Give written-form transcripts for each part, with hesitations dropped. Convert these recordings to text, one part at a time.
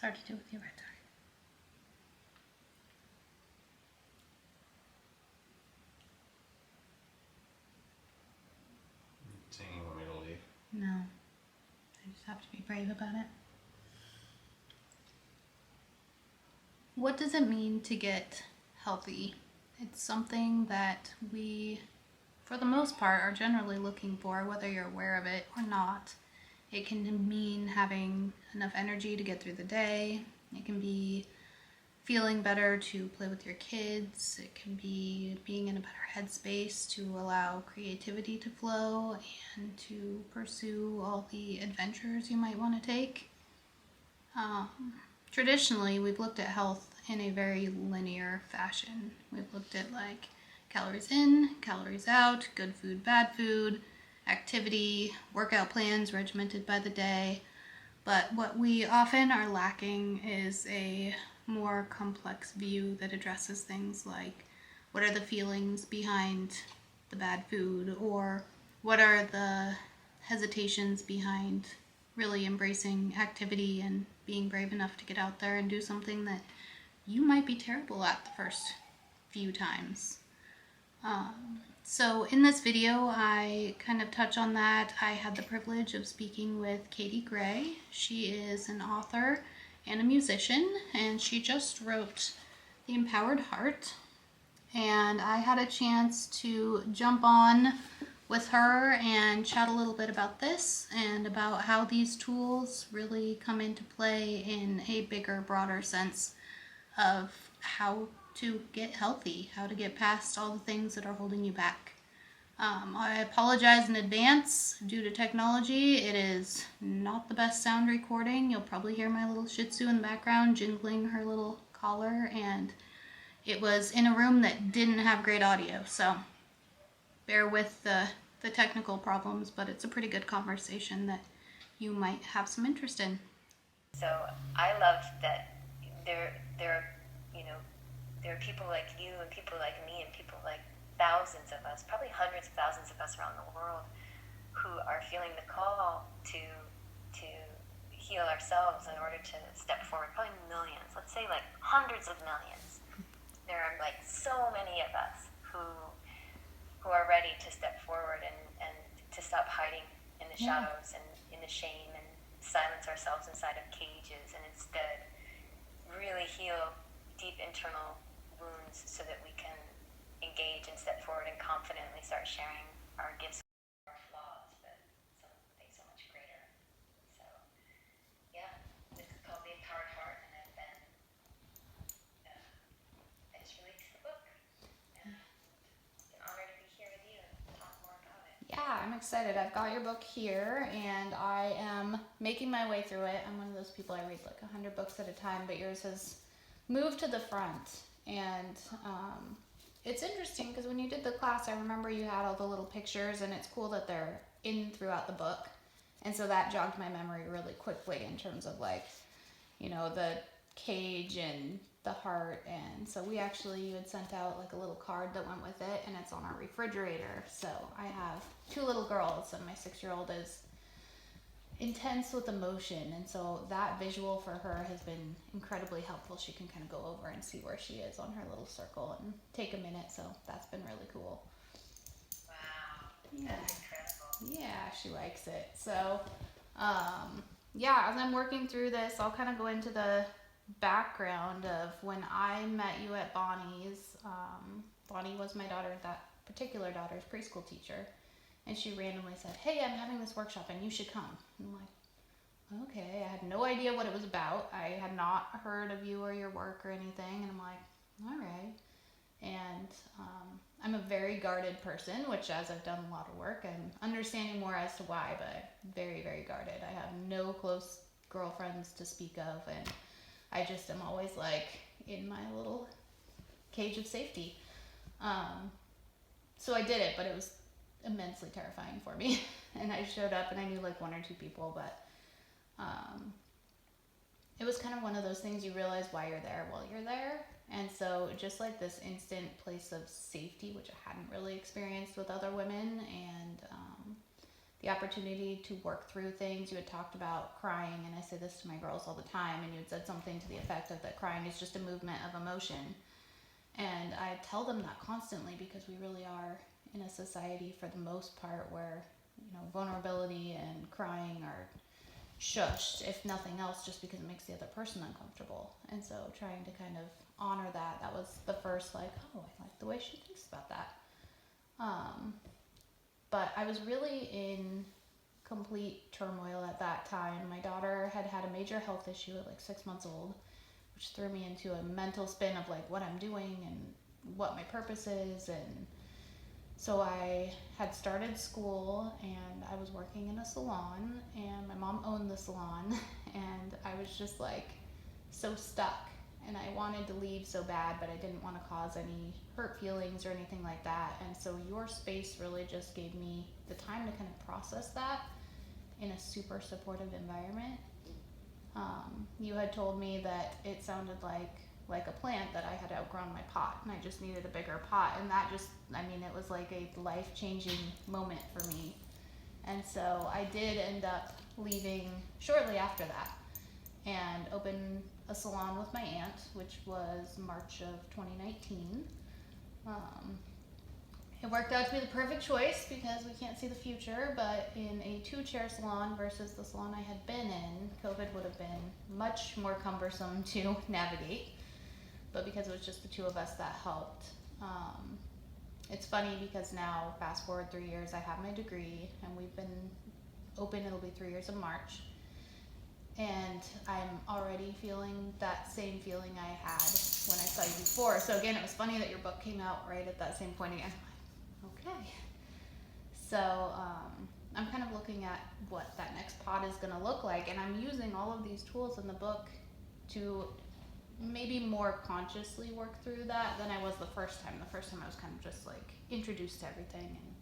hard to do with your red tie. Saying you want me to leave? No. I just have to be brave about it. What does it mean to get healthy? It's something that we, for the most part, are generally looking for, whether you're aware of it or not. It can mean having enough energy to get through the day. It can be feeling better to play with your kids. It can be being in a better headspace to allow creativity to flow and to pursue all the adventures you might want to take. Traditionally, we've looked at health in a very linear fashion. We've looked at like calories in, calories out, good food, bad food, activity, workout plans regimented by the day. But what we often are lacking is a more complex view that addresses things like what are the feelings behind the bad food, or what are the hesitations behind really embracing activity and being brave enough to get out there and do something that you might be terrible at the first few times. So in this video, I kind of touch on that. I had the privilege of speaking with Katie Gray. She is an author and a musician, and she just wrote The Empowered Heart. And I had a chance to jump on with her and chat a little bit about this and about how these tools really come into play in a bigger, broader sense of how to get healthy, how to get past all the things that are holding you back. I apologize in advance due to technology. It is not the best sound recording. You'll probably hear my little Shih Tzu in the background jingling her little collar, and it was in a room that didn't have great audio, so bear with the technical problems, but it's a pretty good conversation that you might have some interest in. So I love that there are people like you and people like me and people like thousands of us, probably hundreds of thousands of us around the world, who are feeling the call to heal ourselves in order to step forward. Probably millions, let's say like hundreds of millions. There are like so many of us who are ready to step forward and to stop hiding in the shadows and in the shame and silence ourselves inside of cages, and instead really heal deep internal wounds so that we can engage and step forward and confidently start sharing our gifts, our flaws, but something so much greater. So yeah, this is called The Empowered Heart, and I've been I just released the book, and it's an honor to be here with you and talk more about it. Yeah, I'm excited. I've got your book here, and I am making my way through it. I'm one of those people, I read like 100 books at a time, but yours has moved to the front. And it's interesting because when you did the class, I remember you had all the little pictures, and it's cool that they're in throughout the book. And so that jogged my memory really quickly in terms of like, you know, the cage and the heart. And so you had sent out like a little card that went with it, and it's on our refrigerator. So I have 2 little girls, and my 6-year-old is intense with emotion, and so that visual for her has been incredibly helpful. She can kind of go over and see where she is on her little circle and take a minute, so that's been really cool. Wow, Yeah. that's incredible. Yeah, she likes it. So as I'm working through this, I'll kind of go into the background of when I met you at Bonnie's. Bonnie was my that particular daughter's preschool teacher. And she randomly said, "Hey, I'm having this workshop and you should come." And I'm like, okay. I had no idea what it was about. I had not heard of you or your work or anything. And I'm like, all right. And I'm a very guarded person, which as I've done a lot of work, I'm understanding more as to why, but I'm very, very guarded. I have no close girlfriends to speak of. And I just am always like in my little cage of safety. So I did it, but it was immensely terrifying for me. And I showed up and I knew like 1 or 2 people, but it was kind of one of those things you realize why you're there while you're there. And so just like this instant place of safety, which I hadn't really experienced with other women, and the opportunity to work through things. You had talked about crying, and I say this to my girls all the time, and you had said something to the effect of that crying is just a movement of emotion. And I tell them that constantly because we really are in a society for the most part where, vulnerability and crying are shushed, if nothing else, just because it makes the other person uncomfortable. And so trying to kind of honor that was the first, like, oh, I like the way she thinks about that. But I was really in complete turmoil at that time. My daughter had had a major health issue at like 6 months old, which threw me into a mental spin of like what I'm doing and what my purpose is. And so I had started school and I was working in a salon, and my mom owned the salon, and I was just like so stuck, and I wanted to leave so bad, but I didn't want to cause any hurt feelings or anything like that. And so your space really just gave me the time to kind of process that in a super supportive environment. You had told me that it sounded like a plant that I had outgrown my pot, and I just needed a bigger pot. And that just, it was like a life-changing moment for me. And so I did end up leaving shortly after that and opened a salon with my aunt, which was March of 2019. It worked out to be the perfect choice because we can't see the future, but in a 2-chair salon versus the salon I had been in, COVID would have been much more cumbersome to navigate. But because it was just the two of us, that helped. It's funny because now, fast forward 3 years, I have my degree, and we've been open, it'll be 3 years in March. And I'm already feeling that same feeling I had when I saw you before. So again, it was funny that your book came out right at that same point again. Okay. So I'm kind of looking at what that next pod is going to look like, and I'm using all of these tools in the book to maybe more consciously work through that than I was the first time. The first time I was kind of just like introduced to everything, and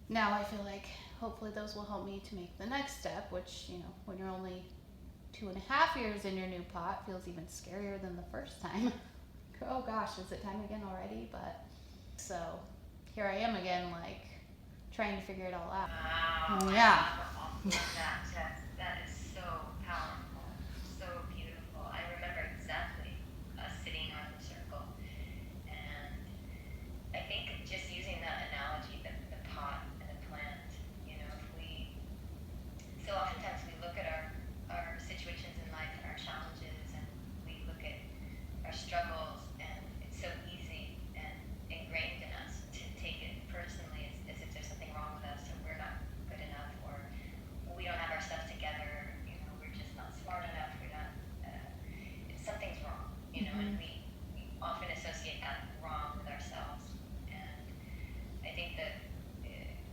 now I feel like hopefully those will help me to make the next step, which, when you're only 2.5 years in your new pot, feels even scarier than the first time. Oh gosh, is it time again already? But so here I am again, like trying to figure it all out. Wow. Yeah. That is so powerful, so beautiful. I remember exactly us sitting on the circle, and I think just using that analogy, the pot and the plant, if we, so oftentimes we look at our situations in life and our challenges, and we look at our struggles, and it's so easy and ingrained in us to take it personally as if there's something wrong with us, or we're not good enough, or we don't have our stuff together, we're just not smart enough, we're not, something's wrong, and we often associate that wrong with ourselves. And I think that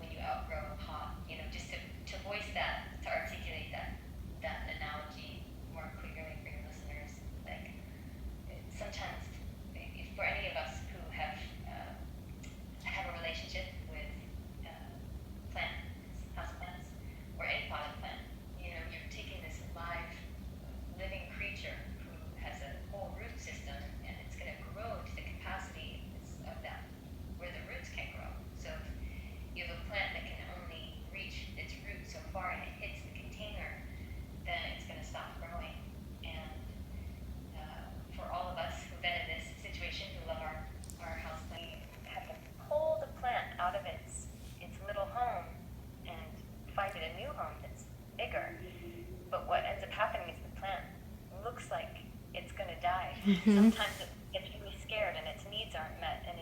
when you outgrow a pot, just to voice that, to articulate that analogy more clearly for your listeners, like sometimes, if for any of us who have a relationship with plants, houseplants, or any potted plant, you're taking this live, living creature who has a whole root system, and it's going to grow to the capacity of that, where the roots can grow. So if you have a plant that can only reach its roots so far and it hits the container, then it's going to stop growing. And for all of us who've been in this situation, who love our house plant, we have to pull the plant out of its little home and find it a new home that's bigger. But what ends up happening is the plant looks like it's going to die. Sometimes it gets really scared and its needs aren't met, and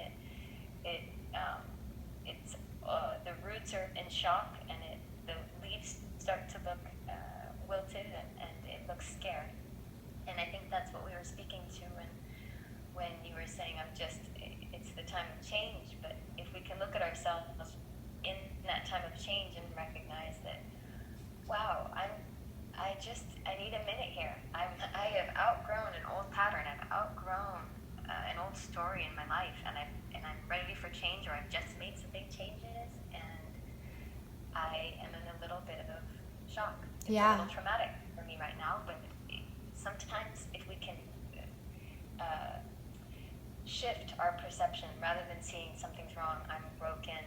the roots are in shock, and the leaves start to look wilted, and it looks scared. And I think that's what we were speaking to when you were saying, it's the time of change. But if we can look at ourselves in that time of change and recognize that, wow, I need a minute here. I have outgrown an old pattern. I've outgrown an old story in my life, and I'm ready for change, or I've just made some big changes, and I am in a little bit of shock. It's a little traumatic for me right now, but sometimes if we can shift our perception, rather than seeing something's wrong, I'm broken,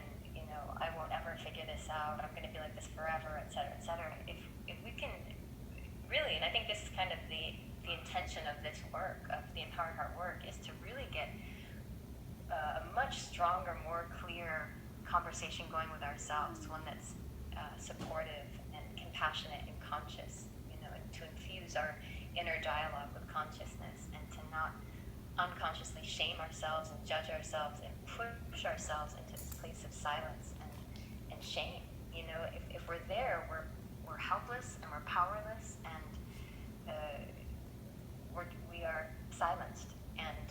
I won't ever figure this this out. I'm going to be like this forever, et cetera, et cetera. If we can really, and I think this is kind of the intention of this work, of the Empowered Heart work, is to really get a much stronger, more clear conversation going with ourselves, one that's supportive and compassionate and conscious, and to infuse our inner dialogue with consciousness, and to not unconsciously shame ourselves and judge ourselves and push ourselves into this place of silence and shame. If we're there, we're helpless and we're powerless, and we are silenced, and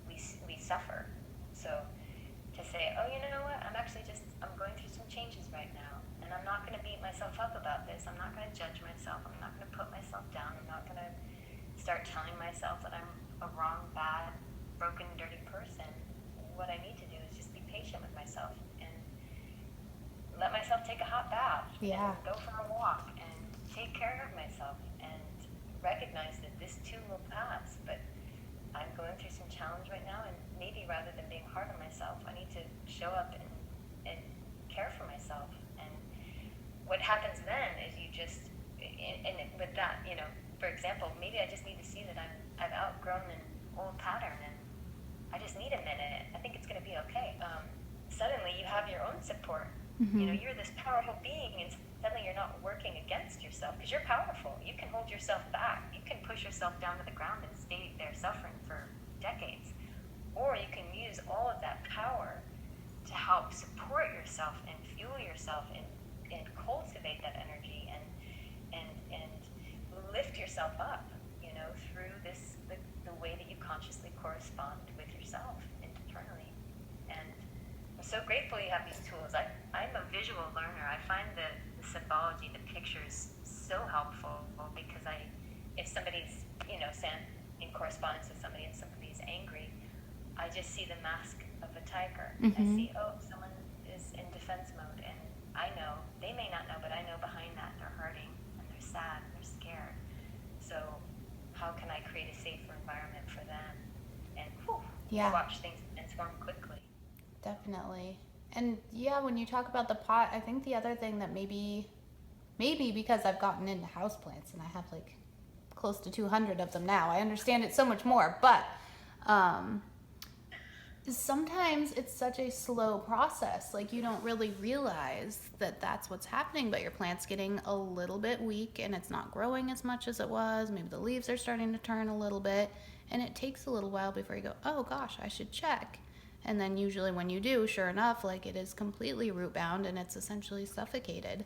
we suffer. So to say, oh, you know what, I'm going through some changes right now, and I'm not going to beat myself up about this. I'm not going to judge myself. I'm not going to put myself down. I'm not going to start telling myself that I'm a wrong, bad, broken, dirty person. What I need to do is just be patient with myself and let myself take a hot bath, Yeah. and go for a walk, and take care of myself, and recognize that this too will pass. But I'm going through some challenge right now, and maybe rather than being hard on myself, I need to show up and care for myself. And what happens then is with that, for example, maybe I just need to see that I've outgrown an old pattern, and I just need a minute. I think it's going to be okay. Suddenly you have your own support. Mm-hmm. You're this powerful being, and suddenly you're not working against yourself, because you're powerful. You can hold yourself back. You can push yourself down to the ground and stay there suffering for decades. Or you can use all of that power to help support yourself and fuel yourself and cultivate that energy and lift yourself up, through the way that you consciously correspond with yourself internally. And I'm so grateful you have these tools. I'm a visual learner. I find the symbology, the pictures, so helpful, because if somebody's, in correspondence with somebody and somebody's angry, I just see the mask of a tiger. Mm-hmm. I see, someone is in defense mode, and I know, they may not know, but I know behind that they're hurting, and they're sad, and they're scared. So how can I create a safer environment for them? And watch things transform quickly. Definitely. And yeah, when you talk about the pot, I think the other thing that maybe because I've gotten into houseplants and I have like close to 200 of them now, I understand it so much more, but sometimes it's such a slow process. Like, you don't really realize that that's what's happening, but your plant's getting a little bit weak and it's not growing as much as it was. Maybe the leaves are starting to turn a little bit, and it takes a little while before you go, oh gosh, I should check. And then usually when you do, sure enough, like, it is completely root bound and it's essentially suffocated.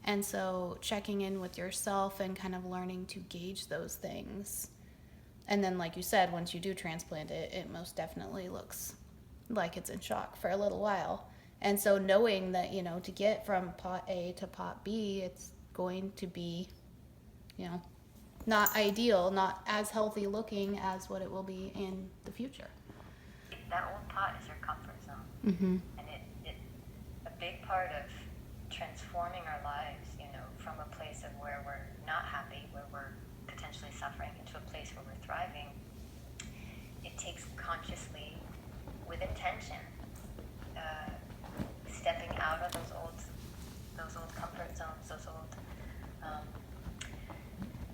And so checking in with yourself and kind of learning to gauge those things. And then, like you said, once you do transplant it, it most definitely looks like it's in shock for a little while. And so knowing that, to get from pot A to pot B, it's going to be, not ideal, not as healthy looking as what it will be in the future. That old pot is your comfort zone. Mm-hmm. And it a big part of transforming our lives, from a place of where we're not happy, where we're potentially suffering, into a place where we're thriving, it takes consciously, with intention, stepping out of those old comfort zones,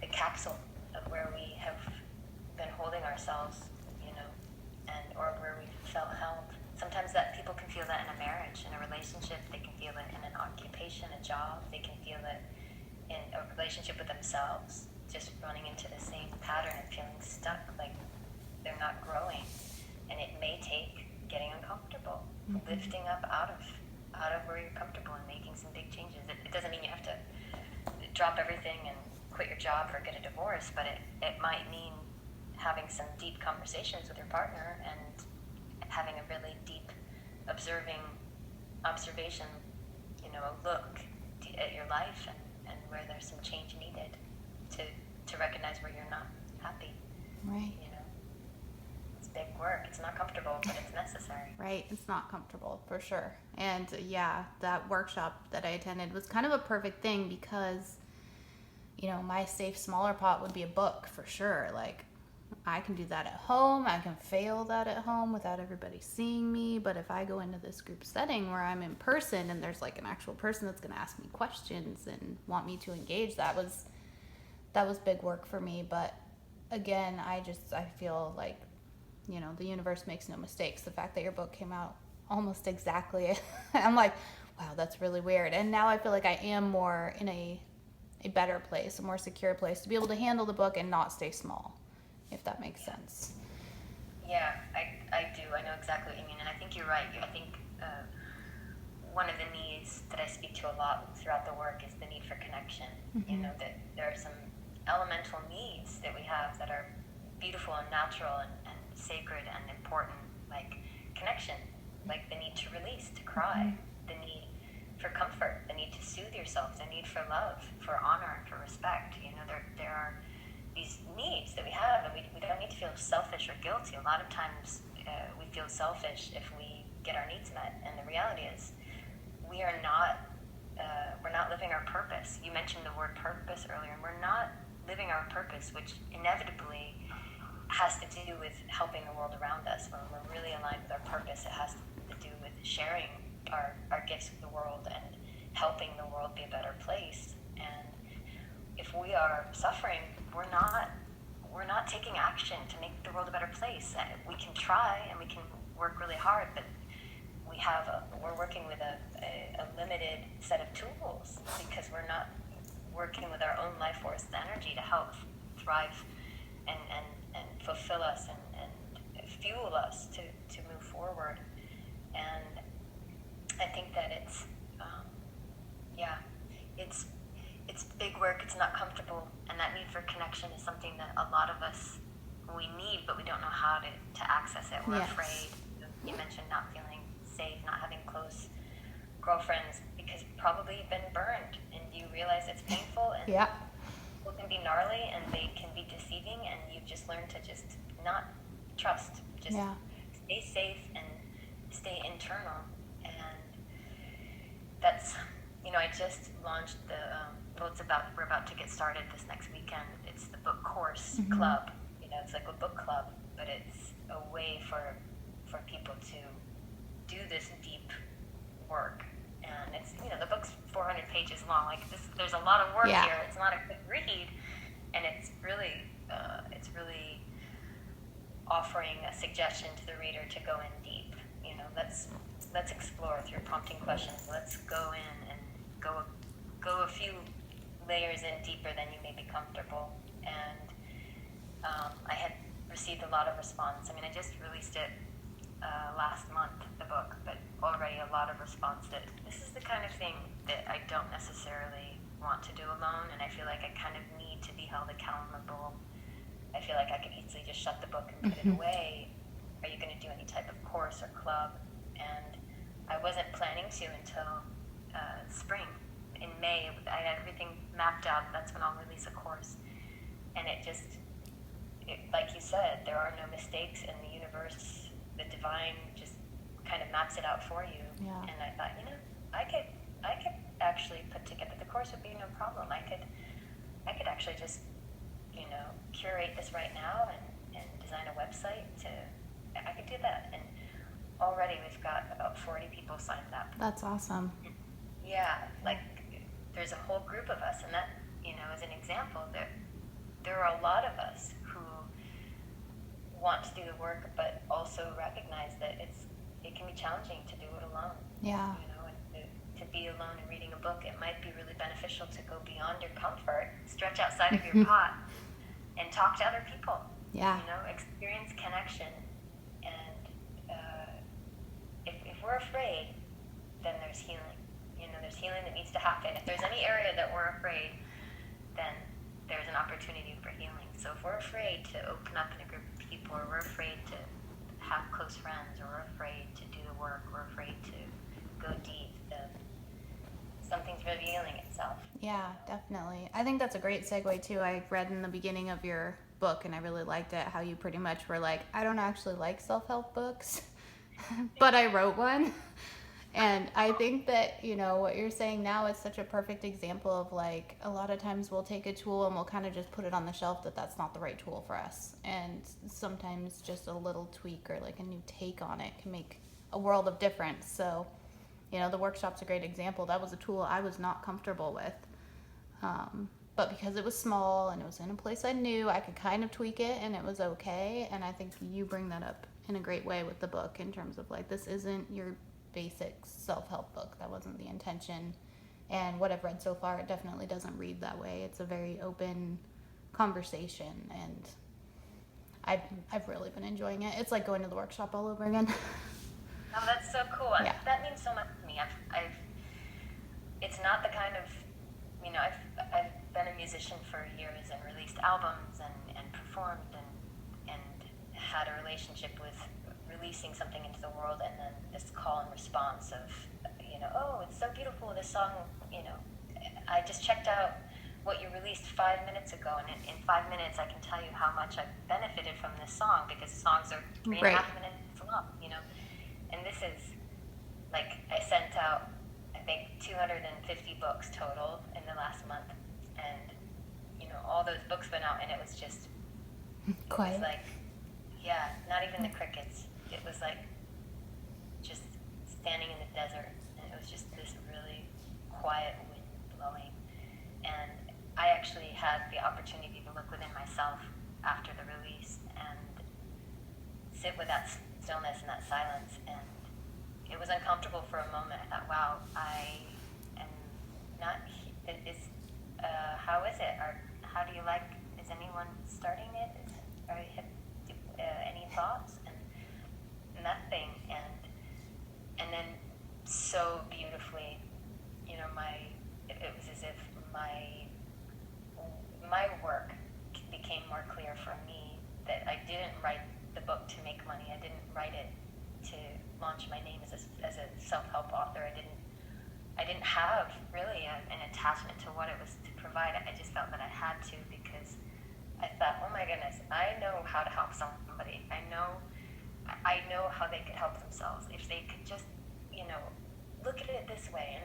the capsule of where we have been holding ourselves, or where we felt held. Sometimes that people can feel that in a marriage, in a relationship. They can feel it in an occupation, a job. They can feel it in a relationship with themselves, just running into the same pattern and feeling stuck, like they're not growing. And it may take getting uncomfortable, lifting up out of where you're comfortable and making some big changes. It doesn't mean you have to drop everything and quit your job or get a divorce, but it might mean having some deep conversations with your partner and having a really deep observation, a look at your life and where there's some change needed to recognize where you're not happy. Right. It's big work. It's not comfortable, but it's necessary. Right. It's not comfortable, for sure. And yeah, that workshop that I attended was kind of a perfect thing because, my safe smaller pot would be a book for sure. Like, I can do that at home. I can fail that at home without everybody seeing me. But if I go into this group setting where I'm in person and there's like an actual person that's going to ask me questions and want me to engage, that was big work for me. But again, I feel like, you know, the universe makes no mistakes. The fact that your book came out almost exactly, I'm like, wow, that's really weird. And now I feel like I am more in a better place, a more secure place to be able to handle the book and not stay small, if that makes sense. Yeah, I do. I know exactly what you mean. And I think you're right. I think one of the needs that I speak to a lot throughout the work is the need for connection. Mm-hmm. You know, that there are some elemental needs that we have that are beautiful and natural and sacred and important, like connection, like the need to release, to cry, the need for comfort, the need to soothe yourself, the need for love, for honor, for respect. You know, there are these needs that we have, and we don't need to feel selfish or guilty. A lot of times we feel selfish if we get our needs met, and the reality is we are not we're not living our purpose. You mentioned the word purpose earlier, and we're not living our purpose, which inevitably has to do with helping the world around us. When we're really aligned with our purpose, it has to do with sharing our gifts with the world and helping the world be a better place. And if we are suffering, we're not taking action to make the world a better place. We can try and we can work really hard, but we're working with a limited set of tools because we're not working with our own life force, the energy to help thrive and fulfill us and fuel us to move forward. And I think that it's big work. It's not comfortable, and that need for connection is something that a lot of us we need, but we don't know how to access it. We're afraid. You mentioned not feeling safe, not having close girlfriends because probably you've been burned and you realize it's painful and people can be gnarly and they can be deceiving, and you've just learned to just not trust. Just stay safe and stay internal. And that's, you know, I just launched we're about to get started this next weekend. It's the book course club. You know, it's like a book club, but it's a way for people to do this deep work. And it's, you know, the book's 400 pages long. Like there's a lot of work here. It's not a quick read, and it's really offering a suggestion to the reader to go in deep. You know, let's explore through prompting questions. Let's go in and go a few layers in deeper than you may be comfortable. And I had received a lot of response. I mean, I just released it last month, the book, but already a lot of response that this is the kind of thing that I don't necessarily want to do alone, and I feel like I kind of need to be held accountable. I feel like I could easily just shut the book and put it away. Are you going to do any type of course or club? And I wasn't planning to until spring. In May, I had everything mapped out. That's when I'll release a course. And like you said, there are no mistakes in the universe. The divine just kind of maps it out for you. Yeah. And I thought, you know, I could actually put together the course would be no problem. I could actually just, you know, curate this right now and design a website I could do that. And already we've got about 40 people signed up. That's awesome. Yeah, like there's a whole group of us, and that, you know, as an example, there are a lot of us who want to do the work, but also recognize that it can be challenging to do it alone. Yeah. You know, and to be alone and reading a book, it might be really beneficial to go beyond your comfort, stretch outside of your pot, and talk to other people. Yeah. You know, experience connection. And if we're afraid, then there's healing. You know, there's healing that needs to happen. If there's any area that we're afraid, then there's an opportunity for healing. So if we're afraid to open up in a group of people, or we're afraid to have close friends, or we're afraid to do the work, we're afraid to go deep, then something's revealing itself. Yeah, definitely. I think that's a great segue too. I read in the beginning of your book, and I really liked it, how you pretty much were like, I don't actually like self-help books, but I wrote one. And I think that, what you're saying now is such a perfect example of like a lot of times we'll take a tool and we'll kind of just put it on the shelf that that's not the right tool for us. And sometimes just a little tweak or like a new take on it can make a world of difference. So, the workshop's a great example. That was a tool I was not comfortable with. But because it was small and it was in a place I knew, I could kind of tweak it and it was okay. And I think you bring that up in a great way with the book in terms of like, this isn't your basic self-help book. That wasn't the intention. And what I've read so far, it definitely doesn't read that way. It's a very open conversation, and I've really been enjoying it. It's like going to the workshop all over again. Oh, that's so cool. Yeah. That means so much to me. It's not the kind of, I've been a musician for years and released albums and performed and had a relationship with releasing something into the world, and then this call and response of, oh, it's so beautiful, this song, I just checked out what you released 5 minutes ago, and in 5 minutes I can tell you how much I've benefited from this song, because songs are 3.5 minutes long, and this is, like, I sent out, I think, 250 books total in the last month, and, all those books went out, and it was just, Quiet. It was like, yeah, not even the crickets. It was like just standing in the desert, and it was just this really quiet wind blowing. And I actually had the opportunity to look within myself after the release and sit with that stillness and that silence. And it was uncomfortable for a moment. I thought, wow, I am not. How is it? How do you like? Is anyone starting it? Any thoughts? And nothing. And then so beautifully, it was as if my work became more clear for me, that I didn't write the book to make money. I didn't write it to launch my name as a self-help author. I didn't have really an attachment to what it was to provide. I just felt that I had to, because I thought, oh my goodness, I know how to help somebody. I know how they could help themselves if they could just, look at it this way. And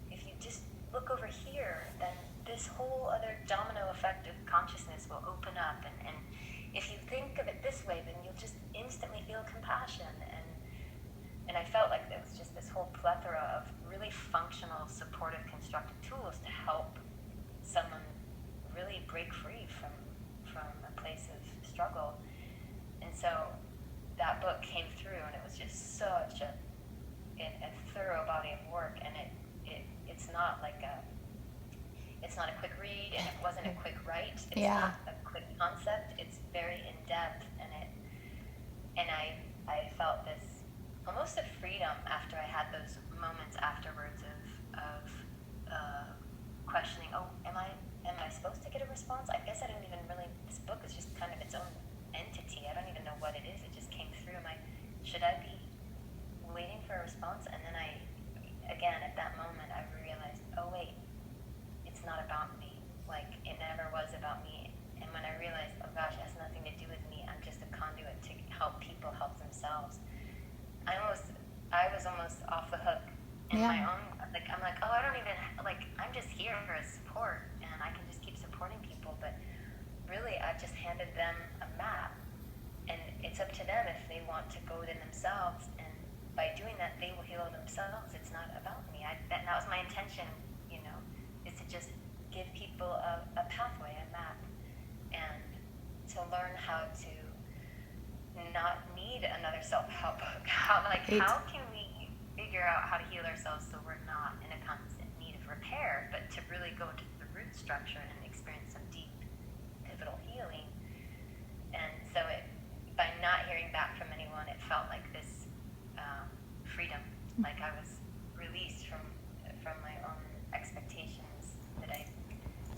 if you just look over here, then this whole other domino effect of consciousness will open up. And if you think of it this way, then you'll just instantly feel compassion. And I felt like there was just this whole plethora of really functional, supportive, constructive tools to help someone really break free from a place of struggle. And so that book came through, and it was just such a thorough body of work. And it's not like it's not a quick read, and it wasn't a quick write. It's not a quick concept. It's very in depth, and I felt this almost a freedom after I had those moments afterwards of questioning. Oh, am I supposed to get a response? I guess I didn't even really. This book is just kind of its own entity. I don't even know what it is. It just came through. Should I be waiting for a response? And then again, at that moment, I realized, oh wait, it's not about me. Like, it never was about me. And when I realized, oh gosh, it has nothing to do with me. I'm just a conduit to help people help themselves. I was almost off the hook in my own. Like, I'm like, oh, I don't even I'm just here for a support, and I can just keep supporting people. But really, I've just handed them a map, and it's up to them if they want to go within themselves. And by doing that, they will heal themselves. It's not about me. That was my intention, is to just give people a pathway, a map, and to learn how to not need another self-help book. How can we figure out how to heal ourselves so we're not in a constant need of repair, but to really go to the root structure and experience some deep, pivotal healing. And so by not hearing back from anyone, it felt like this freedom, like I was released from my own expectations, that I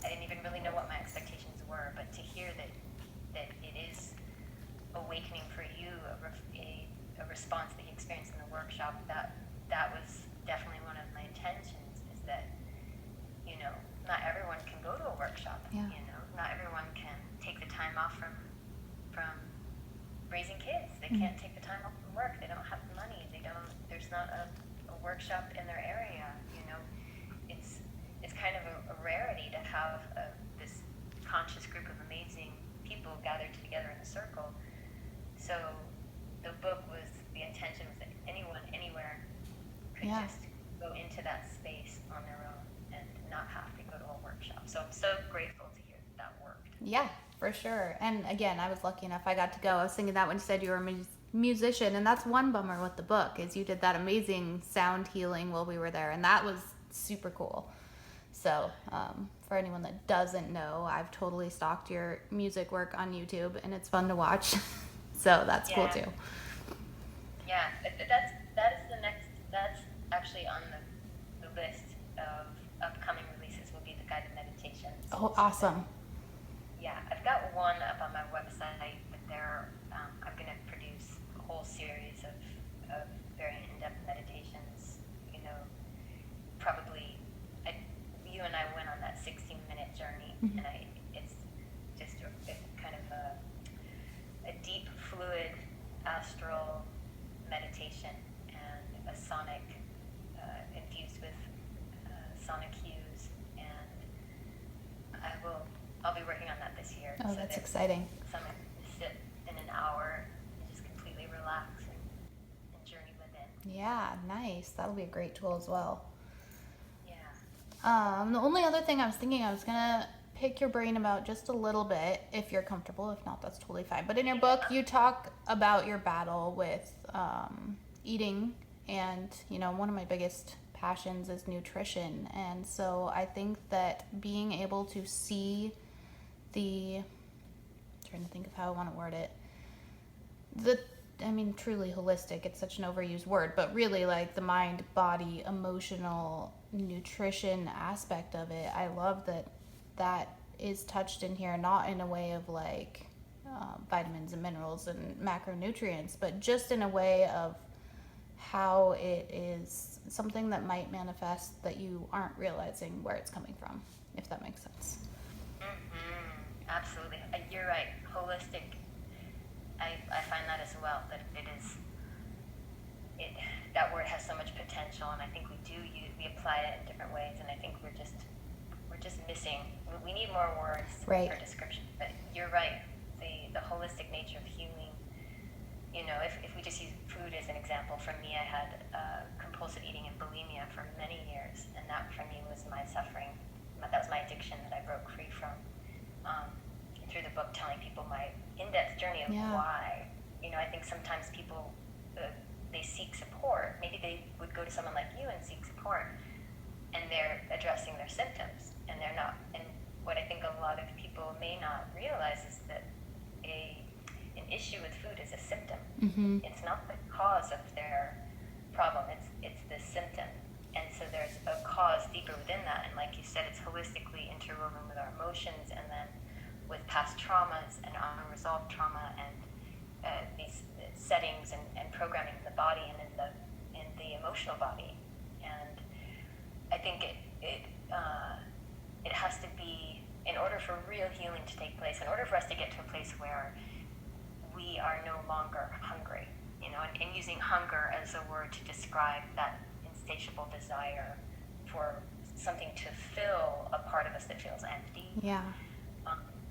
didn't even really know what my expectations were, but to hear that it is awakening for you a response that you experienced in the workshop, that was definitely one of my intentions, is that, not everyone can go to a workshop. Not everyone can take the time off from raising kids. They can't take the time off from work. They don't have the money. There's not a workshop Yeah, for sure. And again, I was lucky enough I got to go. I was thinking that when you said you were a musician, and that's one bummer with the book is you did that amazing sound healing while we were there, and that was super cool. So, for anyone that doesn't know, I've totally stalked your music work on YouTube, and it's fun to watch. So that's cool too. Yeah, that is the next. That's actually on the list of upcoming releases. Will be the guided meditations. Oh, awesome. Yeah, I've got one up on my website, but I'm going to produce a whole series of very in-depth meditations. You know, probably you and I went on that 16-minute journey, Mm-hmm. and it's just a kind of a deep, fluid, astral meditation and a sonic infused with sonic hues, and I'll be working on that this year. Oh, so that's exciting. So I'm going to sit in an hour and just completely relax and journey within. Yeah, nice. That'll be a great tool as well. Yeah. The only other thing I was thinking, I was gonna pick your brain about just a little bit, if you're comfortable. If not, that's totally fine. But in your book, you talk about your battle with eating, and one of my biggest passions is nutrition. And so I think that being able to see trying to think of how I want to word it, truly holistic, it's such an overused word, but really like the mind, body, emotional, nutrition aspect of it. I love that is touched in here, not in a way of like vitamins and minerals and macronutrients, but just in a way of how it is something that might manifest that you aren't realizing where it's coming from, if that makes sense. Absolutely. You're right. Holistic. I find that as well, that that word has so much potential, and I think we apply it in different ways, and I think we're just missing. We need more words Right. for description. But you're right. The holistic nature of healing. If we just use food as an example, for me, I had compulsive eating and bulimia for many years, and that for me was my suffering. That was my addiction that I broke free from. Through the book, telling people my in-depth journey of why. I think sometimes people they seek support. Maybe they would go to someone like you and seek support, and they're addressing their symptoms, and they're not. And what I think a lot of people may not realize is that an issue with food is a symptom. Mm-hmm. It's not the cause of their problem. It's the symptom. And so there's a cause deeper within that. And like you said, it's holistically interwoven with our emotions, and then with past traumas and unresolved trauma, and these settings and programming in the body and in the emotional body. And I think it has to be, in order for real healing to take place, in order for us to get to a place where we are no longer hungry, and using hunger as a word to describe that insatiable desire for something to fill a part of us that feels empty. Yeah.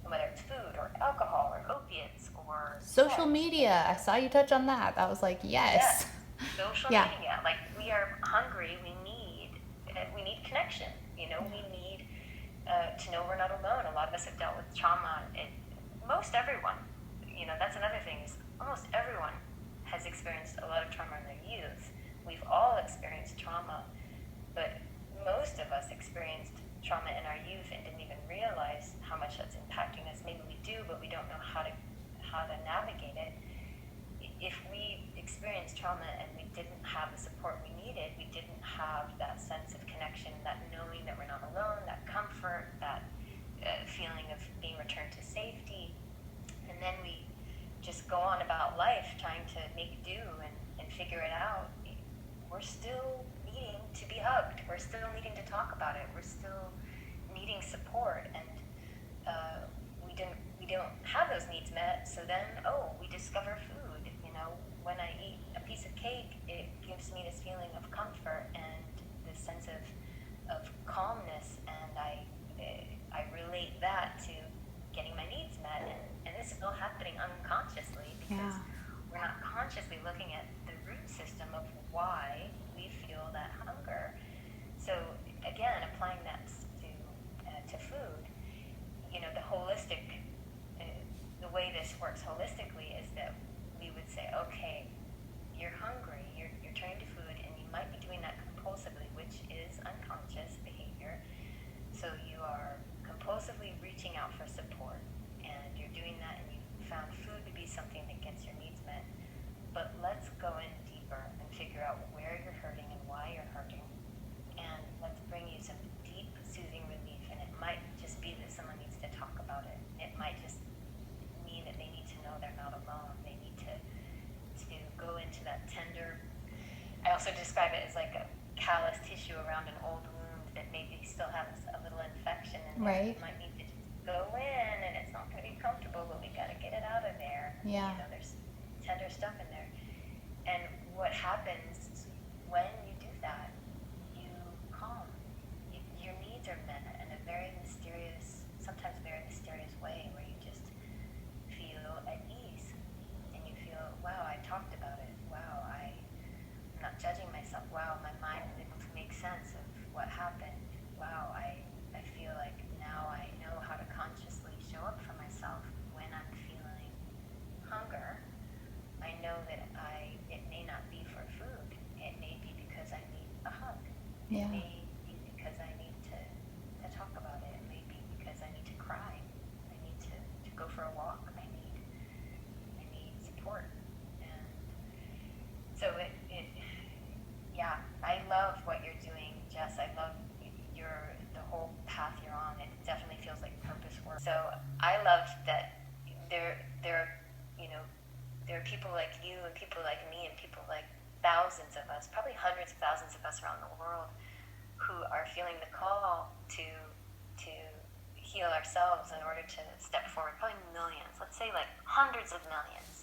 Whether it's food or alcohol or opiates or social media. I saw you touch on that. That was like, yes. Social media. Like, we are hungry. We need connection. We need to know we're not alone. A lot of us have dealt with trauma. Most everyone. That's another thing, is almost everyone has experienced a lot of trauma in their youth. We've all experienced trauma, but most of us experienced trauma in our youth and didn't even realize how much that's impacting us. Maybe we do, but we don't know how to navigate it. If we experienced trauma and we didn't have the support we needed, we didn't have that sense of connection, that knowing that we're not alone, that comfort, that feeling of being returned to safety, and then we just go on about life trying to make do and figure it out, we're still needing to be hugged. We're still needing to talk about it. We're still needing support, and we don't have those needs met. So then, we discover food. When I eat a piece of cake, it gives me this feeling of comfort and this sense of calmness, and I relate that to getting my needs met, and this is all happening unconsciously because we're not consciously looking at the root system of why we feel that hunger. So again, applying that to food, the holistic works holistically is that we would say, okay, you're hungry, you're turning to food, and you might be doing that compulsively, which is unconscious behavior. So you are compulsively reaching out for support, and you're doing that, and you found food to be something that gets your needs met. But let's go in deeper and figure out where you're hurting and why you're hurting. And let's bring you some deep, soothing relief. And it might just be that someone needs to talk about it. It might just mean that they need to know they're not alone. They need to go into that tender. I also describe it as like a callous tissue around an old wound that maybe still has a little infection in there. Right. You might need to just go in, and it's not going to be comfortable, but we got to get it out of there. Yeah. You know, there's tender stuff in there. And what happens when you do that, you calm. Your needs are met in a very mysterious, sometimes very mysterious way, where you just feel at ease. And you feel, wow, I talked about it. Wow, I'm not judging myself. Wow, my mind is able to make sense of what happened. Wow, I feel like now I know how to consciously show up for myself when I'm feeling hunger. I know that it may not be for food. It may be because I need a hug. Yeah. It may be because I need to talk about it. It may be because I need to cry. I need to go for a walk. I need support. And so yeah, I love what you're doing, Jess. I love the whole path you're on. It definitely feels like purpose work. So I love that there are people like you and people like me and people like thousands of us, probably hundreds of thousands of us around the world, who are feeling the call to heal ourselves in order to step forward. Probably millions, let's say like hundreds of millions